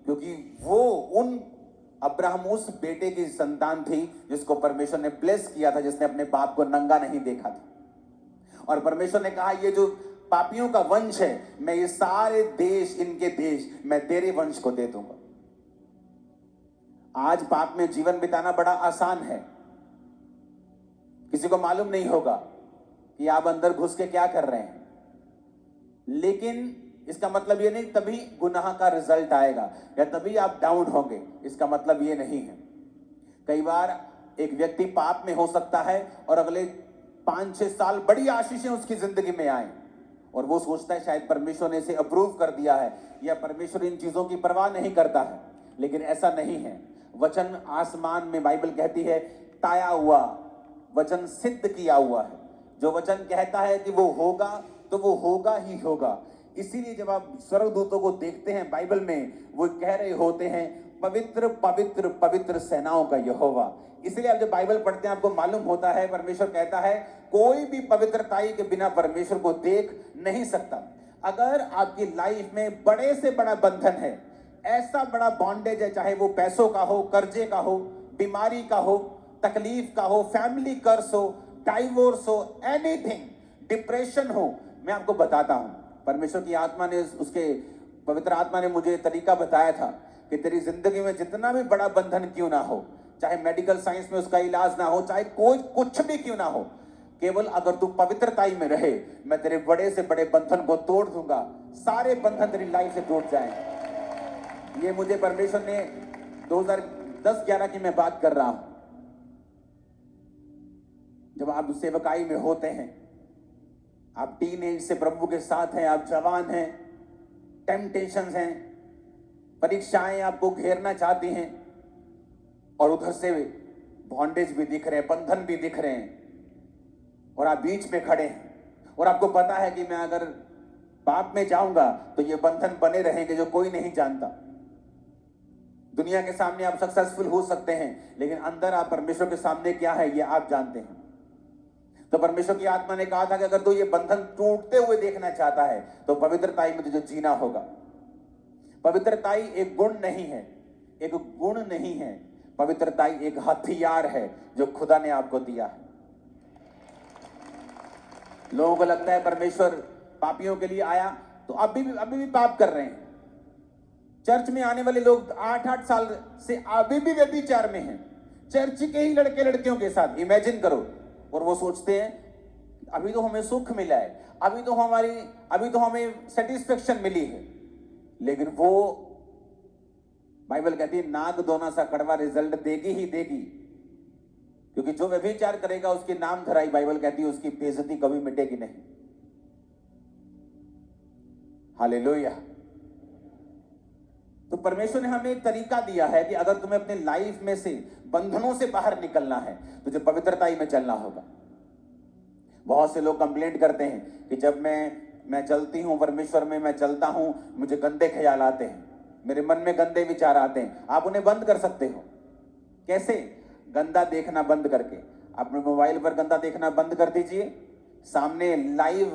क्योंकि वो उन अब्राहम उस बेटे की संतान थी जिसको परमेश्वर ने ब्लेस किया था, जिसने अपने बाप को नंगा नहीं देखा था। और परमेश्वर ने कहा ये जो पापियों का वंश है, मैं ये सारे देश, इनके देश मैं तेरे वंश को दे दूंगा। आज पाप में जीवन बिताना बड़ा आसान है, किसी को मालूम नहीं होगा कि आप अंदर घुस के क्या कर रहे हैं, लेकिन इसका मतलब ये नहीं तभी गुनाह का रिजल्ट आएगा या तभी आप डाउन होंगे, इसका मतलब ये नहीं है। कई बार एक व्यक्ति पाप में हो सकता है और अगले 5-6 साल बड़ी आशीषें उसकी जिंदगी में आए और वो सोचता है शायद परमेश्वर ने इसे अप्रूव कर दिया है या परमेश्वर इन चीजों की परवाह नहीं करता है, लेकिन ऐसा नहीं है। वचन आसमान में, बाइबल कहती है, ताया हुआ वचन सिद्ध किया हुआ है। जो वचन कहता है कि वो होगा तो वो होगा ही होगा। इसीलिए जब आप स्वर्गदूतों को देखते हैं बाइबल में, वो कह रहे होते हैं पवित्र पवित्र पवित्र सेनाओं का यहोवा। इसलिए आप जब बाइबल पढ़ते हैं आपको मालूम होता है, परमेश्वर कहता है कोई भी पवित्रताई के बिना परमेश्वर को देख नहीं सकता। अगर आपकी लाइफ में बड़े से बड़ा बंधन है, ऐसा बड़ा बॉन्डेज है, चाहे वो पैसों का हो, कर्जे का हो, बीमारी का हो, तकलीफ का हो, फैमिली कर्स हो, डाइवोर्स हो, एनीथिंग, डिप्रेशन हो, मैं आपको बताता हूं, परमेश्वर की आत्मा ने, उसके पवित्र आत्मा ने मुझे तरीका बताया था कि तेरी जिंदगी में जितना भी बड़ा बंधन क्यों ना हो, चाहे मेडिकल साइंस में उसका इलाज ना हो, चाहे कोई कुछ भी क्यों ना हो, केवल अगर तू पवित्रताई में रहे, मैं तेरे बड़े से बड़े बंधन को तोड़ दूंगा। सारे बंधन तेरी लाइफ से टूट जाएंगे। ये मुझे परमेश्वर ने 2010-11 की मैं बात कर रहा हूं। जब आप सेवकाई में होते हैं, आप टीनेज से प्रभु के साथ हैं, आप जवान हैं, टेम्पटेशंस हैं, परीक्षाएं आपको घेरना चाहती हैं और उधर से बॉन्डेज भी दिख रहे हैं, बंधन भी दिख रहे हैं और आप बीच में खड़े हैं और आपको पता है कि मैं अगर पाप में जाऊंगा तो ये बंधन बने रहेंगे जो कोई नहीं जानता। दुनिया के सामने आप सक्सेसफुल हो सकते हैं, लेकिन अंदर आप परमेश्वर के सामने क्या है ये आप जानते हैं। तो परमेश्वर की आत्मा ने कहा था कि अगर तू ये बंधन टूटते हुए देखना चाहता है तो पवित्रताई में तुझे जीना होगा। पवित्रताई एक गुण नहीं है, एक गुण नहीं है, पवित्रताई एक हथियार है जो खुदा ने आपको दिया है। लोगों को लगता है परमेश्वर पापियों के लिए आया, तो अभी भी पाप कर रहे हैं। चर्च में आने वाले लोग 8-8 साल से अभी भी व्यभिचार में हैं, चर्च के ही लड़के लड़कियों के साथ। इमेजिन करो। और वो सोचते हैं अभी तो हमें सुख मिला है, अभी तो हमें सेटिस्फेक्शन मिली है, लेकिन वो बाइबल कहती है नाग दोना सा कड़वा रिजल्ट देगी ही देगी। क्योंकि जो व्यभिचार करेगा उसके नाम धराई, बाइबल कहती है उसकी बेइज्जती कभी मिटेगी नहीं। हालेलुया। तो परमेश्वर ने हमें एक तरीका दिया है कि अगर तुम्हें अपने लाइफ में से बंधनों से बाहर निकलना है तुझे पवित्रताई में चलना होगा। बहुत से लोग कंप्लेंट करते हैं कि जब मैं चलती हूं परमेश्वर में, मैं चलता हूं, मुझे गंदे ख्याल आते हैं, मेरे मन में गंदे विचार आते हैं। आप उन्हें बंद कर सकते हो। कैसे? गंदा देखना बंद करके। अपने मोबाइल पर गंदा देखना बंद कर दीजिए, सामने लाइव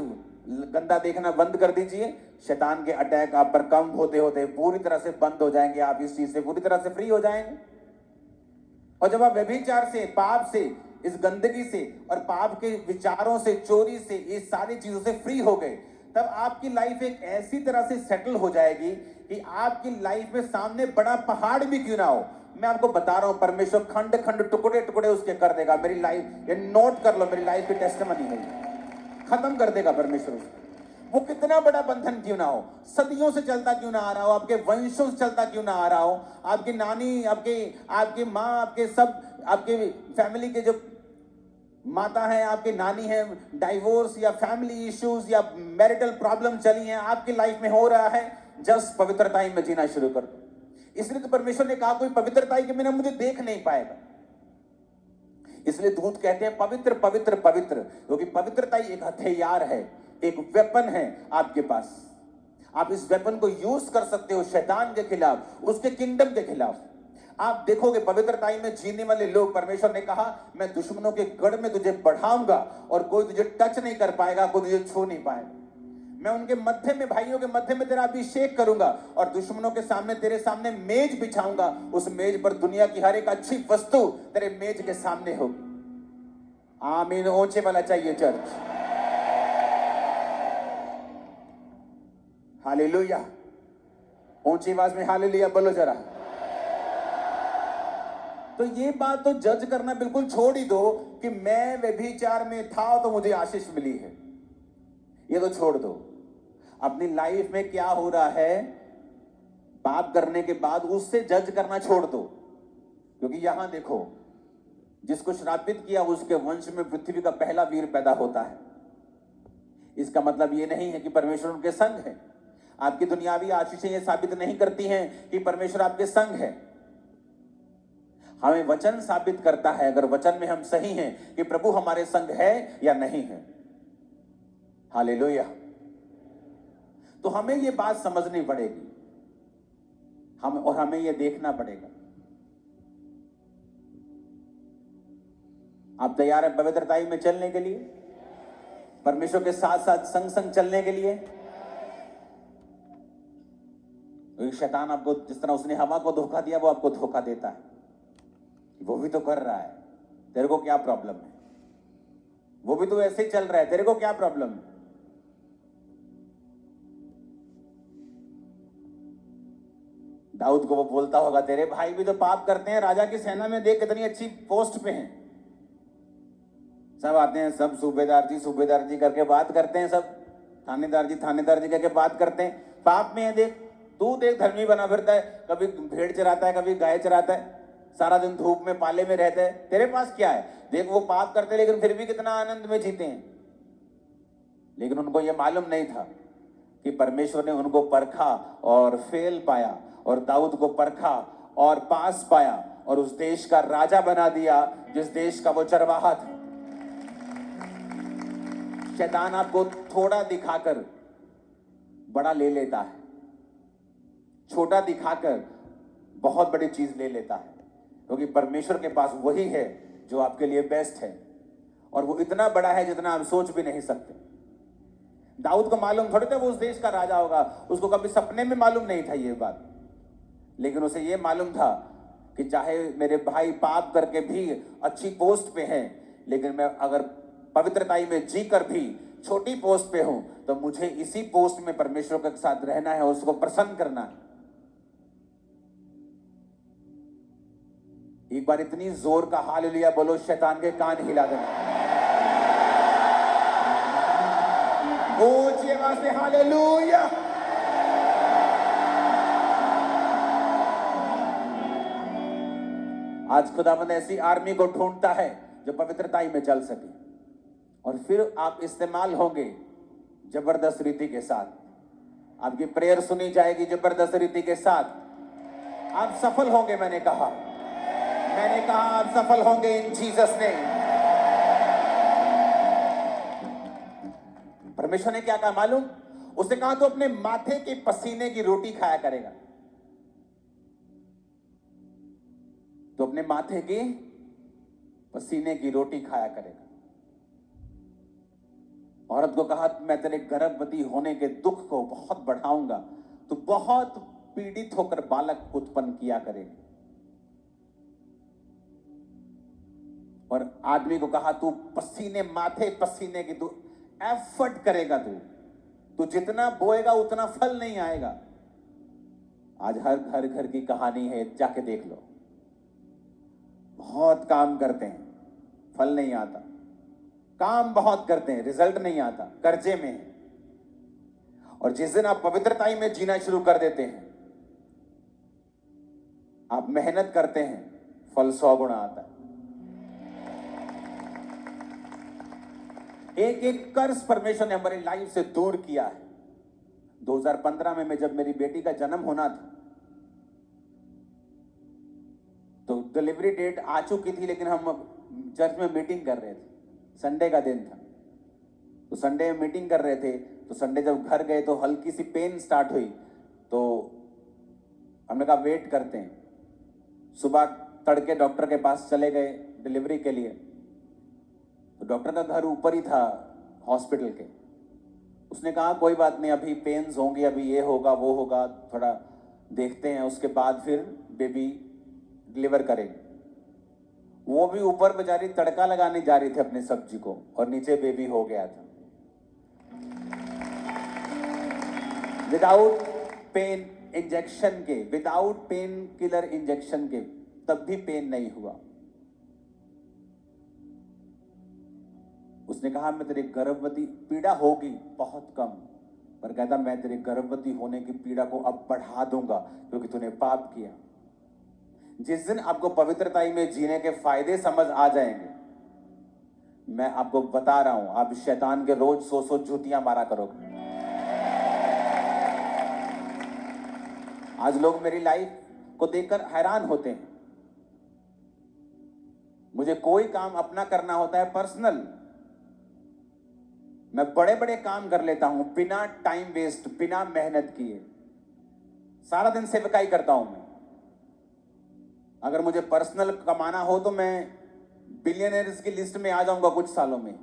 गंदा देखना बंद कर दीजिए। शैतान के अटैक आप पर कम होते होते पूरी तरह से बंद हो जाएंगे। आप इस चीज से पूरी तरह से फ्री हो जाएंगे। और जब आप व्यभिचार से, पाप से, इस गंदगी से और पाप के विचारों से, चोरी से, इस सारी चीजों से फ्री हो गए, तब आपकी लाइफ एक ऐसी तरह से सेटल हो जाएगी कि आपकी लाइफ में सामने बड़ा पहाड़ भी क्यों ना हो, मैं आपको बता रहा हूं परमेश्वर खंड खंड टुकड़े टुकड़े उसके कर देगा। मेरी लाइफ, ये नोट कर लो, मेरी लाइफ की टेस्टिमनी है, खत्म कर देगा परमेश्वर उसको। वो कितना बड़ा बंधन क्यों ना हो, सदियों से चलता क्यों ना आ रहा हो, आपके वंशों से चलता क्यों ना आ रहा हो, आपकी नानी, आपकी माँ, आपके सब, आपके फैमिली के जो माता है, आपकी नानी है, डाइवोर्स या फैमिली इश्यूज या मैरिटल प्रॉब्लम चली हैं, आपकी लाइफ में हो रहा है, जस्ट पवित्रताई में जीना शुरू कर दो। इसलिए तो परमेश्वर ने कहा कोई पवित्रताई के बिना मुझे देख नहीं पाएगा। इसलिए दूत कहते हैं पवित्र पवित्र पवित्र, क्योंकि पवित्रताई एक हथियार है, एक वेपन है आपके पास। आप इस वेपन को यूज कर सकते हो शैतान के खिलाफ, उसके किंगडम के खिलाफ। आप देखोगे पवित्रताई में जीने वाले लोग, परमेश्वर ने कहा मैं दुश्मनों के गढ़ में तुझे बढ़ाऊंगा और कोई तुझे टच नहीं कर पाएगा, कोई तुझे छू नहीं पाएगा। मैं उनके मध्य में, भाइयों के मध्य में तेरा अभिषेक करूंगा और दुश्मनों के सामने, तेरे सामने मेज बिछाऊंगा। उस मेज पर दुनिया की हर एक अच्छी वस्तु तेरे मेज के सामने होगी। आमीन। ऊंचे वाला चाहिए चर्च। हालेलुया। ऊंची आवाज में हालेलुया बोलो जरा। तो ये बात तो जज करना बिल्कुल छोड़ ही दो कि मैं व्यभिचार में था तो मुझे आशीष मिली है, ये तो छोड़ दो। अपनी लाइफ में क्या हो रहा है पाप करने के बाद, उससे जज करना छोड़ दो। क्योंकि यहां देखो, जिसको श्रापित किया उसके वंश में पृथ्वी का पहला वीर पैदा होता है। इसका मतलब ये नहीं है कि परमेश्वर उनके संग है। आपकी दुनियावी आशीषें ये साबित नहीं करती हैं कि परमेश्वर आपके संग है। हमें वचन साबित करता है, अगर वचन में हम सही हैं, कि प्रभु हमारे संग है या नहीं है। हालेलुया। तो हमें ये बात समझनी पड़ेगी, हमें ये देखना पड़ेगा। आप तैयार हैं पवित्रताई में चलने के लिए, परमेश्वर के साथ साथ संग संग चलने के लिए? शैतान आपको, जिस तरह उसने हवा को धोखा दिया, वो आपको धोखा देता है। वो भी तो कर रहा है, तेरे को क्या प्रॉब्लम है? वो भी तो ऐसे ही चल रहा है, तेरे को क्या प्रॉब्लम है? दाऊद को वो बोलता होगा, तेरे भाई भी तो पाप करते हैं, राजा की सेना में देख कितनी अच्छी पोस्ट पे हैं। सब आते हैं, सब सूबेदार जी करके बात करते हैं, सब थानेदार जी करके बात करते हैं। पाप में है, देख तू, देख धर्मी बना फिरता है, कभी भेड़ चराता है, कभी गाय चराता है, सारा दिन धूप में पाले में रहता है। तेरे पास क्या है? देख वो पाप करते लेकिन फिर भी कितना आनंद में जीते हैं। लेकिन उनको यह मालूम नहीं था कि परमेश्वर ने उनको परखा और फेल पाया, और दाऊद को परखा और पास पाया, और उस देश का राजा बना दिया जिस देश का वो चरवाहा था। शैतान आपको थोड़ा दिखाकर बड़ा ले लेता है, छोटा दिखाकर बहुत बड़ी चीज ले लेता है, क्योंकि परमेश्वर के पास वही है जो आपके लिए बेस्ट है, और वो इतना बड़ा है जितना आप सोच भी नहीं सकते। दाऊद को मालूम थोड़ी था वो उस देश का राजा होगा, उसको कभी सपने में मालूम नहीं था ये बात। लेकिन उसे ये मालूम था कि चाहे मेरे भाई पाप करके भी अच्छी पोस्ट पे हैं, लेकिन मैं अगर पवित्रताई में जीकर भी छोटी पोस्ट पे हूं, तो मुझे इसी पोस्ट में परमेश्वर के साथ रहना है और उसको प्रसन्न करना है। एक बार इतनी जोर का हालेलुया बोलो, शैतान के कान हिला देना। ऊंची आवाज से हालेलुया। आज खुदावंद ऐसी आर्मी को ढूंढता है जो पवित्रताई में चल सके, और फिर आप इस्तेमाल होंगे जबरदस्त रीति के साथ। आपकी प्रेयर सुनी जाएगी जबरदस्त रीति के साथ। आप सफल होंगे। मैंने कहा आप सफल होंगे इन जीसस ने। परमेश्वर ने क्या कहा मालूम? उसने कहा तो अपने माथे के पसीने की रोटी खाया करेगा। तो अपने माथे के पसीने की रोटी खाया करेगा। औरत को कहा मैं तेरे गर्भवती होने के दुख को बहुत बढ़ाऊंगा, तो बहुत पीड़ित होकर बालक उत्पन्न किया करेगी। और आदमी को कहा तू पसीने, माथे पसीने की तू एफर्ट करेगा, तू जितना बोएगा उतना फल नहीं आएगा। आज हर घर की कहानी है, जाके देख लो। बहुत काम करते हैं, फल नहीं आता। काम बहुत करते हैं, रिजल्ट नहीं आता, कर्जे में है। और जिस दिन आप पवित्रताई में जीना शुरू कर देते हैं, आप मेहनत करते हैं, फल 100 गुना आता है। एक एक कर्ज परमेश्वर ने हमारी लाइफ से दूर किया है। 2015 में जब मेरी बेटी का जन्म होना था, तो डिलीवरी डेट आ चुकी थी, लेकिन हम चर्च में मीटिंग कर रहे थे। संडे का दिन था, तो संडे में मीटिंग कर रहे थे। तो संडे जब घर गए तो हल्की सी पेन स्टार्ट हुई, तो हमने कहा वेट करते हैं। सुबह तड़के डॉक्टर के पास चले गए डिलीवरी के लिए। तो डॉक्टर का घर ऊपर ही था हॉस्पिटल के। उसने कहा कोई बात नहीं, अभी पेन्स होंगे, अभी ये होगा वो होगा, थोड़ा देखते हैं, उसके बाद फिर बेबी डिलीवर करेंगे। वो भी ऊपर बेचारी तड़का लगाने जा रही थी अपनी सब्जी को और नीचे बेबी हो गया था। विदाउट पेन इंजेक्शन के, विदाउट पेन किलर इंजेक्शन के, तब भी पेन नहीं हुआ। उसने कहा मैं तेरी गर्भवती, पीड़ा होगी बहुत कम, पर कहता मैं तेरे गर्भवती होने की पीड़ा को अब बढ़ा दूंगा क्योंकि तूने पाप किया। जिस दिन आपको पवित्रता में जीने के फायदे समझ आ जाएंगे, मैं आपको बता रहा हूं, आप शैतान के रोज 100 जूतियां मारा करोगे। आज लोग मेरी लाइफ को देखकर हैरान होते हैं। मुझे कोई काम अपना करना होता है पर्सनल, मैं बड़े बड़े काम कर लेता हूं बिना टाइम वेस्ट, बिना मेहनत किए। सारा दिन सेवकाई करता हूं मैं। अगर मुझे पर्सनल कमाना हो तो मैं बिलियनर्स की लिस्ट में आ जाऊंगा कुछ सालों में,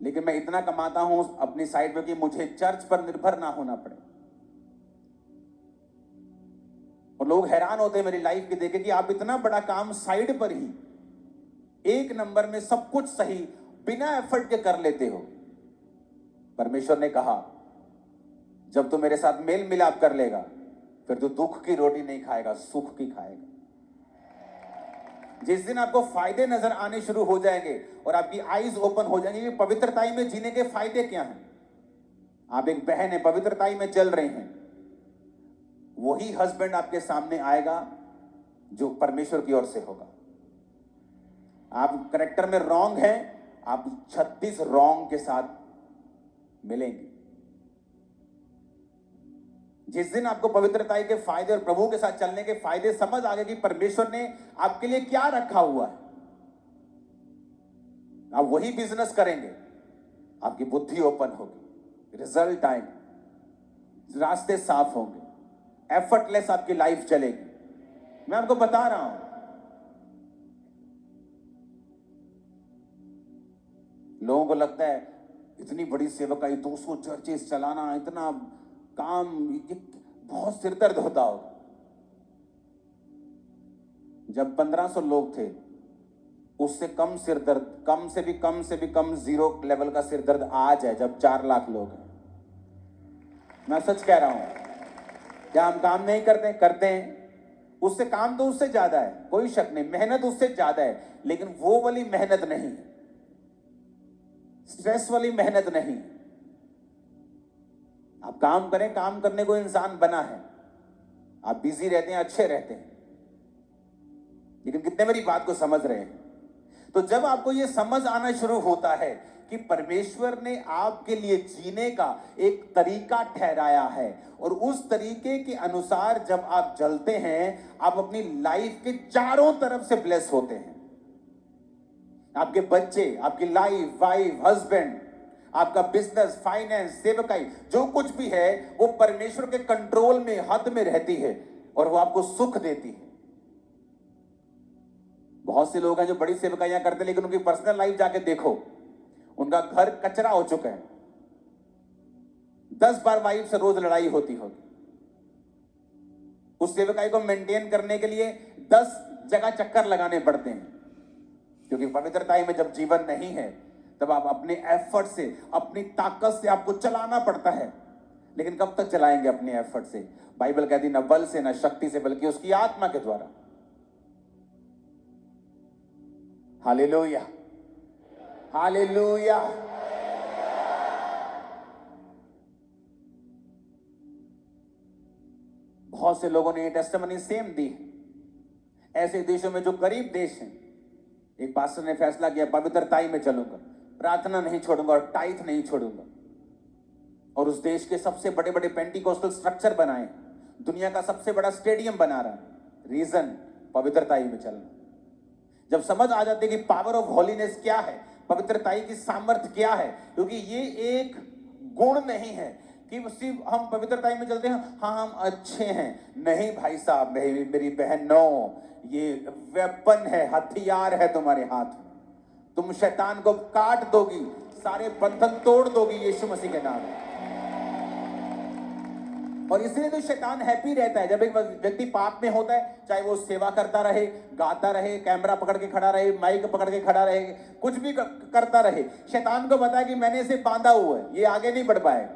लेकिन मैं इतना कमाता हूं अपनी साइड पे कि मुझे चर्च पर निर्भर ना होना पड़े। और लोग हैरान होते हैं मेरी लाइफ के देखे कि आप इतना बड़ा काम साइड पर ही एक नंबर में सब कुछ सही बिना एफर्ट के कर लेते हो। परमेश्वर ने कहा जब तू मेरे साथ मेल मिलाप कर लेगा फिर तू दुख की रोटी नहीं खाएगा, सुख की खाएगा। जिस दिन आपको फायदे नजर आने शुरू हो जाएंगे और आपकी आईज ओपन हो जाएंगे कि पवित्रताई में जीने के फायदे क्या हैं। आप एक बहन है, पवित्रताई में चल रहे हैं, वही हस्बैंड आपके सामने आएगा जो परमेश्वर की ओर से होगा। आप करेक्टर में रॉन्ग हैं, आप 36 रॉन्ग के साथ मिलेंगे। जिस दिन आपको पवित्रता के फायदे और प्रभु के साथ चलने के फायदे समझ आ गए कि परमेश्वर ने आपके लिए क्या रखा हुआ है, आप वही बिजनेस करेंगे, आपकी बुद्धि ओपन होगी, रिजल्ट आएंगे, रास्ते साफ होंगे, एफर्टलेस आपकी लाइफ चलेगी। मैं आपको बता रहा हूं, लोगों को लगता है इतनी बड़ी सेवकाई, 200 चर्चेस चलाना, इतना काम, ये बहुत सिरदर्द होता होगा। जब 1500 लोग थे उससे कम सिरदर्द, कम से भी कम जीरो लेवल का सिरदर्द आज है जब 4 लाख लोग हैं। मैं सच कह रहा हूं। क्या हम काम नहीं करते? करते हैं। उससे काम तो उससे ज्यादा है, कोई शक नहीं, मेहनत उससे ज्यादा है, लेकिन वो वाली मेहनत नहीं, स्ट्रेस वाली मेहनत नहीं। आप काम करें, काम करने को इंसान बना है, आप बिजी रहते हैं, अच्छे रहते हैं, लेकिन कितने मेरी बात को समझ रहे हैं? तो जब आपको यह समझ आना शुरू होता है कि परमेश्वर ने आपके लिए जीने का एक तरीका ठहराया है और उस तरीके के अनुसार जब आप चलते हैं, आप अपनी लाइफ के चारों तरफ से ब्लेस होते हैं। आपके बच्चे, आपकी लाइफ, वाइफ, हस्बैंड, आपका बिजनेस, फाइनेंस, सेवकाई, जो कुछ भी है वो परमेश्वर के कंट्रोल में, हद में रहती है और वो आपको सुख देती है। बहुत से लोग हैं जो बड़ी सेवकाइयां करते हैं, लेकिन उनकी पर्सनल लाइफ जाके देखो, उनका घर कचरा हो चुका है। 10 बार वाइफ से रोज लड़ाई होती होगी। उस सेवकाई को मेंटेन करने के लिए 10 जगह चक्कर लगाने पड़ते हैं, क्योंकि पवित्रता में जब जीवन नहीं है तब आप अपने एफर्ट से, अपनी ताकत से आपको चलाना पड़ता है। लेकिन कब तक चलाएंगे अपने एफर्ट से? बाइबल कहती न बल से, न शक्ति से, बल्कि उसकी आत्मा के द्वारा। Hallelujah, hallelujah. बहुत से लोगों ने ये टेस्टिमनी सेम दी है। ऐसे देशों में जो गरीब देश हैं, एक पास्टर ने फैसला किया पवित्रताई में चलूंगा, प्रार्थना नहीं छोड़ूंगा और टाइथ नहीं छोड़ूंगा, और उस देश के सबसे बड़े बड़े पेंटिकोस्टल स्ट्रक्चर बनाए, दुनिया का सबसे बड़ा स्टेडियम बना रहा है। रीजन पवित्रताई में चलना। जब समझ आ जाती है कि पावर ऑफ होलीनेस क्या है, पवित्रताई की सामर्थ्य क्या है, क्योंकि ये एक गुण नहीं है कि सिर्फ हम पवित्रताई में चलते हैं, हाँ हम अच्छे हैं। नहीं भाई साहब, मेरी बहन, नो, ये वेपन है, हथियार है तुम्हारे हाथ में। तुम शैतान को काट दोगी, सारे बंधन तोड़ दोगी यीशु मसीह के नाम में। और इसलिए तो शैतान हैप्पी रहता है जब एक व्यक्ति पाप में होता है, चाहे वो सेवा करता रहे, गाता रहे, कैमरा पकड़ के खड़ा रहे, माइक पकड़ के खड़ा रहे, कुछ भी करता रहे, शैतान को पता है कि मैंने इसे बांधा हुआ है, ये आगे नहीं बढ़ पाएगा।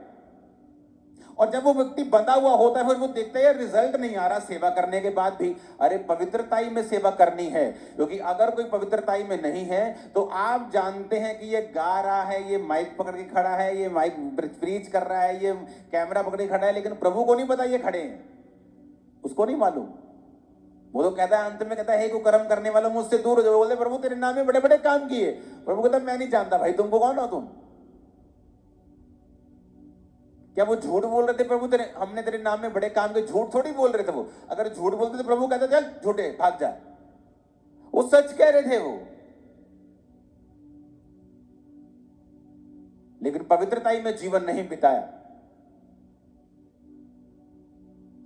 और जब वो व्यक्ति बंधा हुआ होता है, फिर वो देखता है रिजल्ट नहीं आ रहा सेवा करने के बाद भी, अरे पवित्रताई में सेवा करनी है। क्योंकि अगर कोई पवित्रताई में नहीं है तो आप जानते हैं कि ये गा रहा है, ये माइक पकड़ के खड़ा है, ये माइक प्रीच कर रहा है, ये कैमरा पकड़ के खड़ा है, लेकिन प्रभु को नहीं पता ये खड़े हैं, उसको नहीं मालूम। वो तो कहता है, अंत में कहता है, हे कुकर्म करने वालों मुझसे दूर हो जाओ। बोलते प्रभु तेरे नाम में बड़े बड़े काम किए। प्रभु कहता मैं नहीं जानता भाई, तुमको कौन हो तुम? क्या वो झूठ बोल रहे थे प्रभु तेरे, हमने तेरे नाम में बड़े काम किए? झूठ थोड़ी बोल रहे थे वो। अगर झूठ बोलते तो प्रभु कहते चल झूठे भाग जा। वो सच कह रहे थे वो। लेकिन पवित्रताई में जीवन नहीं बिताया।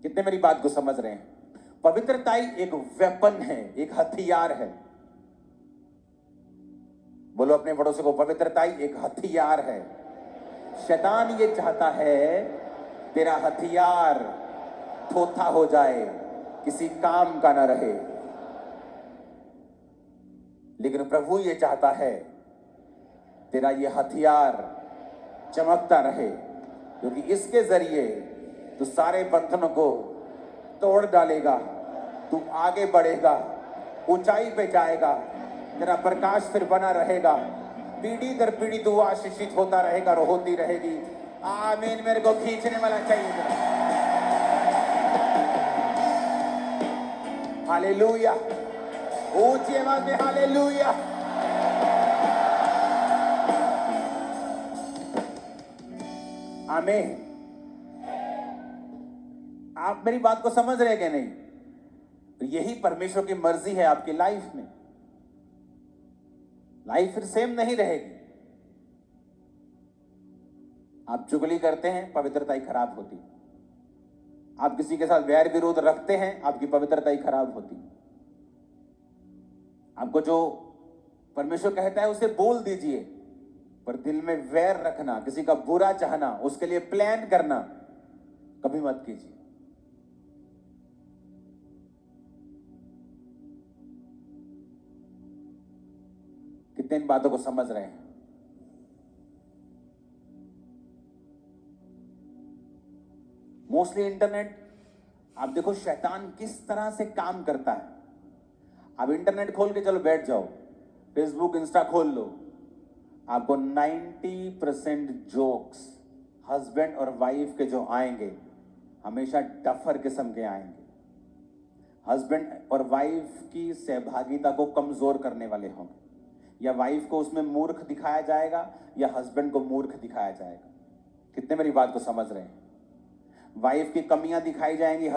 कितने मेरी बात को समझ रहे हैं? पवित्रताई एक वेपन है, एक हथियार है। बोलो अपने पड़ोसी को, पवित्रताई एक हथियार है। शैतान ये चाहता है तेरा हथियार थोथा हो जाए, किसी काम का ना रहे। लेकिन प्रभु ये चाहता है तेरा ये हथियार चमकता रहे, क्योंकि इसके जरिए तू सारे बंधनों को तोड़ डालेगा, तू आगे बढ़ेगा, ऊंचाई पे जाएगा, तेरा प्रकाश फिर बना रहेगा, पीढ़ी दर पीढ़ी तू आशीषित होता रहेगा और होती रहेगी। आमीन। मेरे को खींचने वाला चाहिए। हालेलुया, ऊंची आवाज में हालेलुया। आमीन। आप मेरी बात को समझ रहे कि नहीं? तो यही परमेश्वर की मर्जी है आपकी लाइफ में। लाइफ फिर सेम नहीं रहेगी। आप चुगली करते हैं, पवित्रताई खराब होती। आप किसी के साथ वैर विरोध रखते हैं, आपकी पवित्रताई खराब होती। आपको जो परमेश्वर कहता है उसे बोल दीजिए, पर दिल में वैर रखना, किसी का बुरा चाहना, उसके लिए प्लान करना कभी मत कीजिए। कितने इन बातों को समझ रहे हैं? मोस्टली इंटरनेट, आप देखो शैतान किस तरह से काम करता है। आप इंटरनेट खोल के चलो बैठ जाओ, फेसबुक इंस्टा खोल लो, आपको 90% जोक्स हस्बैंड और वाइफ के जो आएंगे, हमेशा डफर किस्म के आएंगे। हस्बैंड और वाइफ की सहभागिता को कमजोर करने वाले होंगे। या वाइफ को उसमें मूर्ख दिखाया जाएगा या हस्बैंड को मूर्ख दिखाया जाएगा। कितने मेरी बात को समझ रहे हैं? वाइफ की कमियां दिखाई जाएंगी,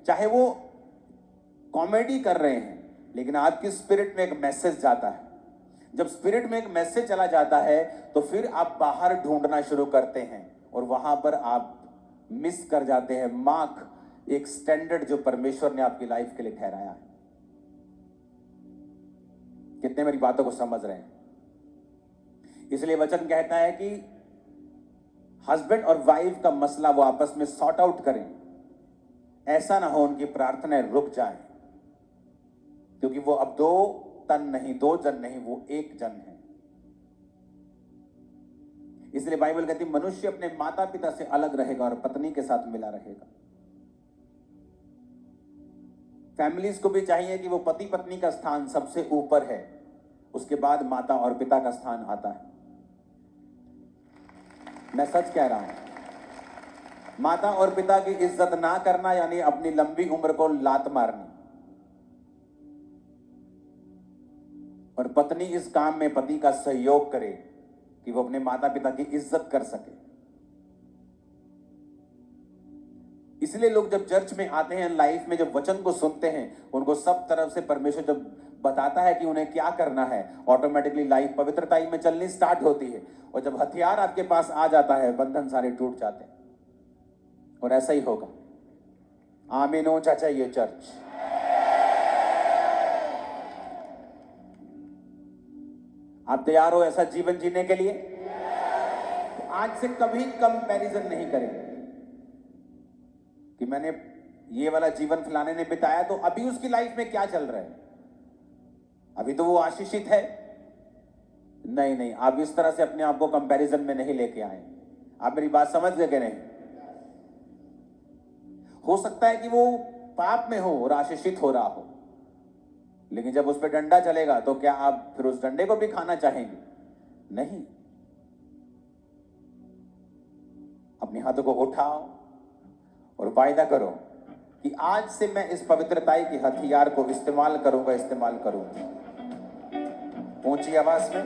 चाहे वो कॉमेडी कर रहे हैं, लेकिन आपकी स्पिरिट में एक मैसेज जाता है। जब स्पिरिट में एक मैसेज चला जाता है तो फिर आप बाहर ढूंढना शुरू करते हैं और वहां पर आप मिस कर जाते हैं मार्क, एक स्टैंडर्ड जो परमेश्वर ने आपकी लाइफ के लिए ठहराया है। कितने मेरी बातों को समझ रहे हैं? इसलिए वचन कहता है कि हस्बैंड और वाइफ का मसला वो आपस में सॉर्ट आउट करें। ऐसा ना हो उनकी प्रार्थनाएं रुक जाए, क्योंकि वो अब दो तन नहीं, दो जन नहीं, वो एक जन है। इसलिए बाइबल कहती है मनुष्य अपने माता पिता से अलग रहेगा और पत्नी के साथ मिला रहेगा। फैमिलीज को भी चाहिए कि वो पति पत्नी का स्थान सबसे ऊपर है, उसके बाद माता और पिता का स्थान आता है। मैं सच कह रहा हूं। माता और पिता की इज्जत ना करना यानी अपनी लंबी उम्र को लात मारनी। और पत्नी इस काम में पति का सहयोग करे कि वो अपने माता पिता की इज्जत कर सके। इसलिए लोग जब चर्च में आते हैं, लाइफ में जब वचन को सुनते हैं, उनको सब तरफ से परमेश्वर जब बताता है कि उन्हें क्या करना है, ऑटोमेटिकली लाइफ पवित्रताई में चलनी स्टार्ट होती है। और जब हथियार आपके पास आ जाता है, बंधन सारे टूट जाते हैं। और ऐसा ही होगा। आमीन हो चाचा ये चर्च। आप तैयार हो ऐसा जीवन जीने के लिए? तो आज से कभी कंपैरिजन नहीं करें कि मैंने ये वाला जीवन फलाने ने बिताया तो अभी उसकी लाइफ में क्या चल रहा है, अभी तो वो आशीषित है। नहीं नहीं, आप इस तरह से अपने आप को कंपैरिजन में नहीं लेके आए। आप मेरी बात समझ गए कि नहीं? हो सकता है कि वो पाप में हो और आशीषित हो रहा हो, लेकिन जब उस पर डंडा चलेगा तो क्या आप फिर उस डंडे को भी खाना चाहेंगे? नहीं। अपने हाथों को उठाओ और वायदा करो कि आज से मैं इस पवित्रताई के हथियार को इस्तेमाल करूंगा। ऊंची आवाज में